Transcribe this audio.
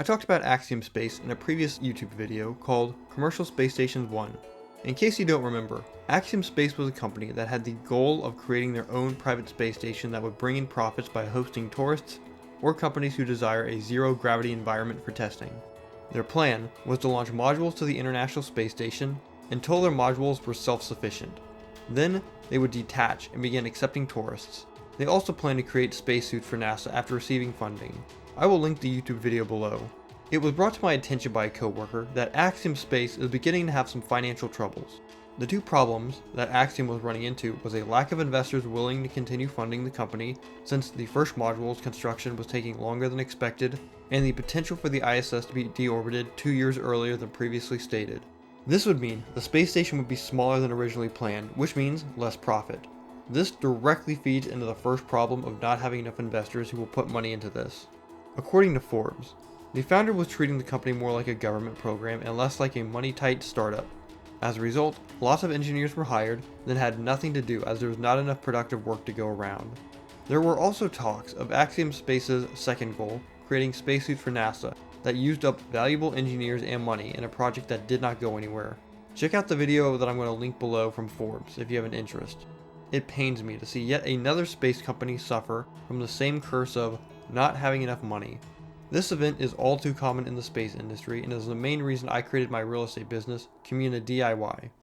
I talked about Axiom Space in a previous YouTube video called Commercial Space Stations 1. In case you don't remember, Axiom Space was a company that had the goal of creating their own private space station that would bring in profits by hosting tourists or companies who desire a zero-gravity environment for testing. Their plan was to launch modules to the International Space Station until their modules were self-sufficient. Then, they would detach and begin accepting tourists. They also planned to create spacesuits for NASA after receiving funding. I will link the YouTube video below. It was brought to my attention by a coworker that Axiom Space is beginning to have some financial troubles. The two problems that Axiom was running into was a lack of investors willing to continue funding the company since the first module's construction was taking longer than expected, and the potential for the ISS to be deorbited 2 years earlier than previously stated. This would mean the space station would be smaller than originally planned, which means less profit. This directly feeds into the first problem of not having enough investors who will put money into this. According to Forbes, the founder was treating the company more like a government program and less like a money-tight startup. As a result, lots of engineers were hired, then had nothing to do as there was not enough productive work to go around. There were also talks of Axiom Space's second goal, creating spacesuits for NASA, that used up valuable engineers and money in a project that did not go anywhere. Check out the video that I'm going to link below from Forbes if you have an interest. It pains me to see yet another space company suffer from the same curse of not having enough money. This event is all too common in the space industry and is the main reason I created my real estate business, Community DIY.